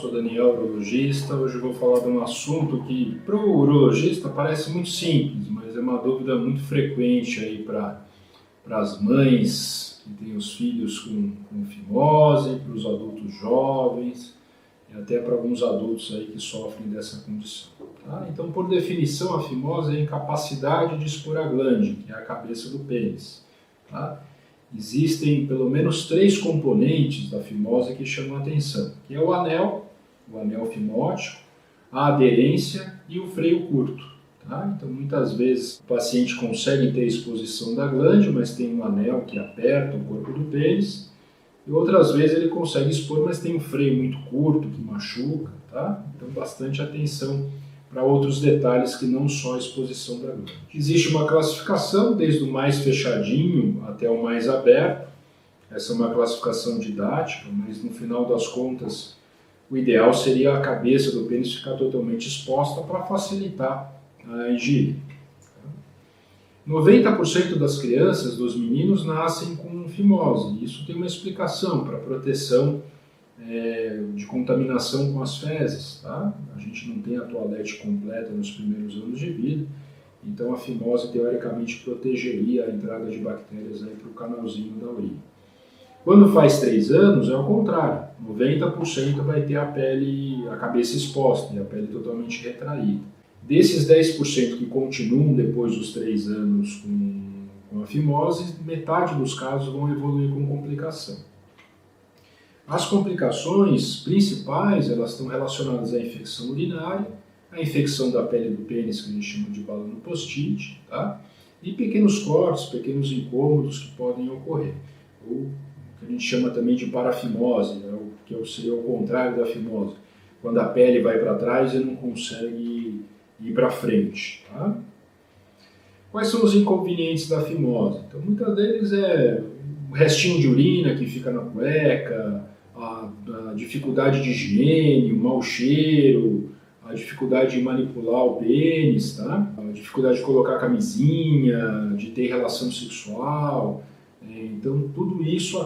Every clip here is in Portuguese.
sou Daniel, urologista. Hoje eu vou falar de um assunto que para o urologista parece muito simples, mas é uma dúvida muito frequente aí para as mães que têm os filhos com fimose, para os adultos jovens e até para alguns adultos aí que sofrem dessa condição. Tá? Então, por definição, a fimose é a incapacidade de expor a glande, que é a cabeça do pênis. Tá? Existem pelo menos 3 componentes da fimose que chamam a atenção, que é o anel fimótico, a aderência e o freio curto. Tá? Então, muitas vezes o paciente consegue ter exposição da glande, mas tem um anel que aperta o corpo do pênis, e outras vezes ele consegue expor, mas tem um freio muito curto que machuca. Tá? Então, bastante atenção para outros detalhes que não só a exposição da glande. Existe uma classificação, desde o mais fechadinho até o mais aberto. Essa é uma classificação didática, mas no final das contas, o ideal seria a cabeça do pênis ficar totalmente exposta para facilitar a higiene. 90% das crianças, dos meninos, nascem com fimose. Isso tem uma explicação para proteção de contaminação com as fezes. Tá? A gente não tem a toalete completa nos primeiros anos de vida, então a fimose teoricamente protegeria a entrada de bactérias para o canalzinho da urina. Quando faz 3 anos é o contrário, 90% vai ter a cabeça exposta e a pele totalmente retraída. Desses 10% que continuam depois dos 3 anos com a fimose, metade dos casos vão evoluir com complicação. As complicações principais, elas estão relacionadas à infecção urinária, à infecção da pele do pênis, que a gente chama de bala no post-it, tá? E pequenos cortes, pequenos incômodos que podem ocorrer. Ou que a gente chama também de parafimose, que seria o contrário da fimose, quando a pele vai para trás e não consegue ir para frente. Tá? Quais são os inconvenientes da fimose? Então, muitas deles é o restinho de urina que fica na cueca, a dificuldade de higiene, o mau cheiro, a dificuldade de manipular o pênis, tá? A dificuldade de colocar camisinha, de ter relação sexual. Então, tudo isso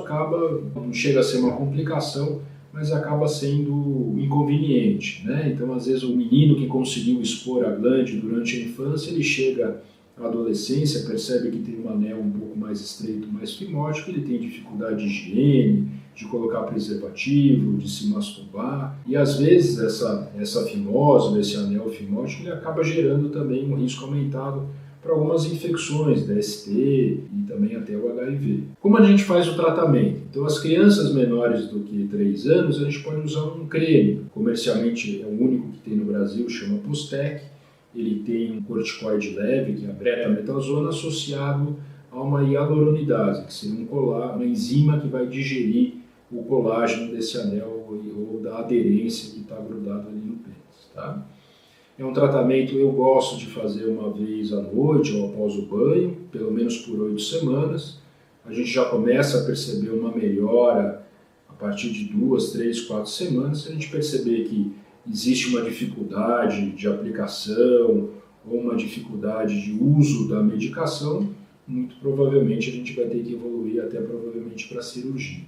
não chega a ser uma complicação, mas acaba sendo inconveniente. Né? Então, às vezes, o menino que conseguiu expor a glande durante a infância, ele chega à adolescência, percebe que tem um anel um pouco mais estreito, mais fimótico, ele tem dificuldade de higiene, de colocar preservativo, de se masturbar. E, às vezes, essa fimose, esse anel fimótico, ele acaba gerando também um risco aumentado para algumas infecções, DST e também até o HIV. Como a gente faz o tratamento? Então, as crianças menores do que 3 anos, a gente pode usar um creme. Comercialmente é o único que tem no Brasil, chama Postec. Ele tem um corticoide leve, que é a betametasona, associado a uma hialuronidase, que seria uma enzima que vai digerir o colágeno desse anel ou da aderência que está grudado ali no pênis. Tá? É um tratamento que eu gosto de fazer uma vez à noite ou após o banho, pelo menos por 8 semanas. A gente já começa a perceber uma melhora a partir de 2, 3, 4 semanas. Se a gente perceber que existe uma dificuldade de aplicação ou uma dificuldade de uso da medicação, muito provavelmente a gente vai ter que evoluir até provavelmente para a cirurgia.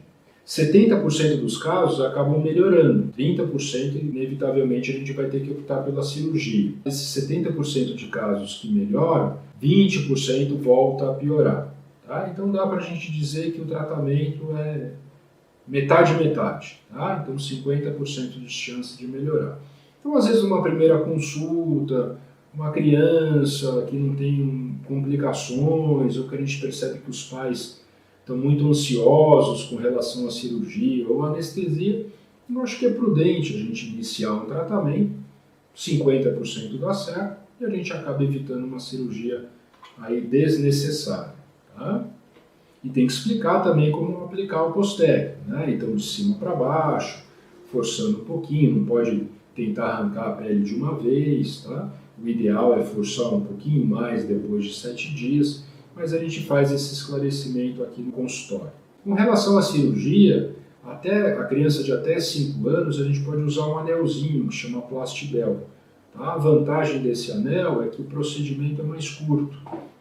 70% dos casos acabam melhorando, 30% inevitavelmente a gente vai ter que optar pela cirurgia. Esses 70% de casos que melhoram, 20% volta a piorar. Tá? Então dá para a gente dizer que o tratamento é metade-metade. Tá? Então 50% de chance de melhorar. Então às vezes numa primeira consulta, uma criança que não tem complicações ou que a gente percebe que os pais estão muito ansiosos com relação à cirurgia ou anestesia, eu acho que é prudente a gente iniciar um tratamento, 50% dá certo, e a gente acaba evitando uma cirurgia aí desnecessária. Tá? E tem que explicar também como aplicar o Postec, né? Então de cima para baixo, forçando um pouquinho, não pode tentar arrancar a pele de uma vez, tá? O ideal é forçar um pouquinho mais depois de 7 dias, mas a gente faz esse esclarecimento aqui no consultório. Com relação à cirurgia, até a criança de até 5 anos, a gente pode usar um anelzinho que chama Plastibel. Tá? A vantagem desse anel é que o procedimento é mais curto.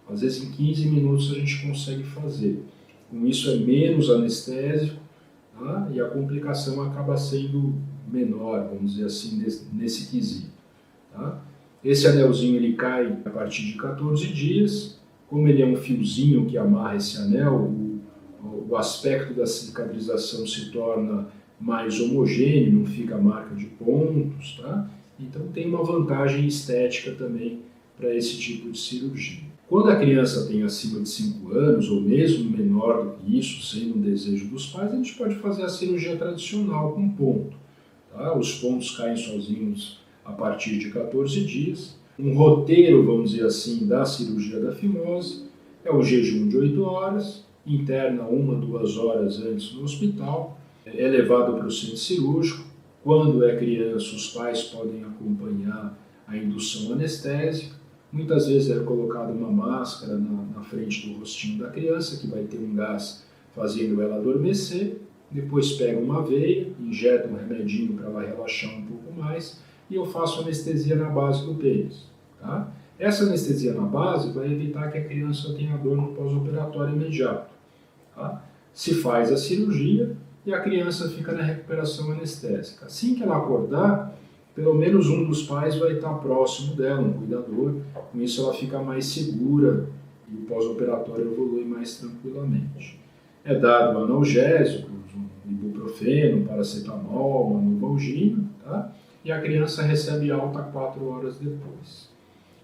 Às vezes em 15 minutos a gente consegue fazer. Com isso é menos anestésico, tá? E a complicação acaba sendo menor, vamos dizer assim, nesse quesito. Tá? Esse anelzinho ele cai a partir de 14 dias. Como ele é um fiozinho que amarra esse anel, o aspecto da cicatrização se torna mais homogêneo, não fica a marca de pontos, tá? Então tem uma vantagem estética também para esse tipo de cirurgia. Quando a criança tem acima de 5 anos, ou mesmo menor do que isso, sendo um desejo dos pais, a gente pode fazer a cirurgia tradicional com ponto. Tá? Os pontos caem sozinhos a partir de 14 dias. Um roteiro, vamos dizer assim, da cirurgia da fimose é o jejum de 8 horas, interna 1 a 2 horas antes no hospital, é levado para o centro cirúrgico. Quando é criança, os pais podem acompanhar a indução anestésica. Muitas vezes é colocada uma máscara na frente do rostinho da criança, que vai ter um gás fazendo ela adormecer. Depois pega uma veia, injeta um remedinho para ela relaxar um pouco mais e eu faço anestesia na base do pênis. Tá? Essa anestesia na base vai evitar que a criança tenha dor no pós-operatório imediato. Tá? Se faz a cirurgia e a criança fica na recuperação anestésica. Assim que ela acordar, pelo menos um dos pais vai estar próximo dela, um cuidador. Com isso ela fica mais segura e o pós-operatório evolui mais tranquilamente. É dado analgésicos, um ibuprofeno, paracetamol, uma novalgina, tá? E a criança recebe alta 4 horas depois.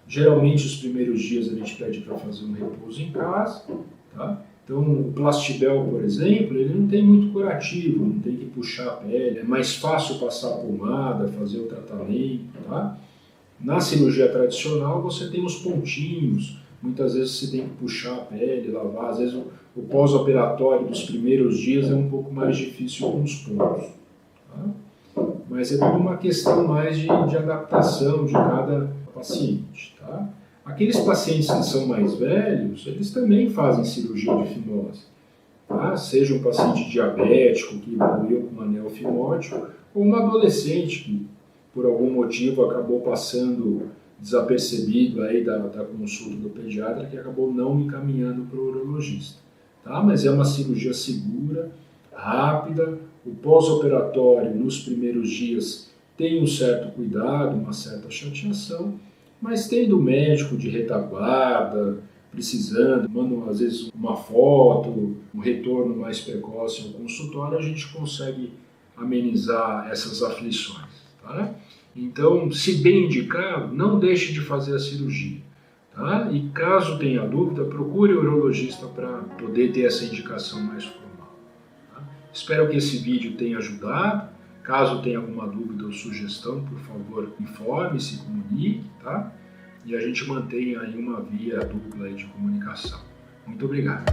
Geralmente os primeiros dias a gente pede para fazer um repouso em casa, tá? Então o Plastibel, por exemplo, ele não tem muito curativo, não tem que puxar a pele, é mais fácil passar a pomada, fazer o tratamento, tá? Na cirurgia tradicional você tem os pontinhos, muitas vezes você tem que puxar a pele, lavar, às vezes o pós-operatório dos primeiros dias é um pouco mais difícil com os pontos. Tá? Mas é tudo uma questão mais de adaptação de cada paciente. Tá? Aqueles pacientes que são mais velhos, eles também fazem cirurgia de fimose. Tá? Seja um paciente diabético que evoluiu com um anel fimótico, ou um adolescente que por algum motivo acabou passando desapercebido aí da consulta do pediatra, que acabou não me encaminhando para o urologista. Tá? Mas é uma cirurgia segura, rápida, o pós-operatório nos primeiros dias tem um certo cuidado, uma certa chateação, mas tendo médico de retaguarda, precisando, mandam às vezes uma foto, um retorno mais precoce ao consultório, a gente consegue amenizar essas aflições. Tá? Então, se bem indicado, não deixe de fazer a cirurgia. Tá? E caso tenha dúvida, procure o urologista para poder ter essa indicação mais formal. Tá? Espero que esse vídeo tenha ajudado. Caso tenha alguma dúvida ou sugestão, por favor, informe, se comunique, tá? E a gente mantenha aí uma via dupla aí de comunicação. Muito obrigado.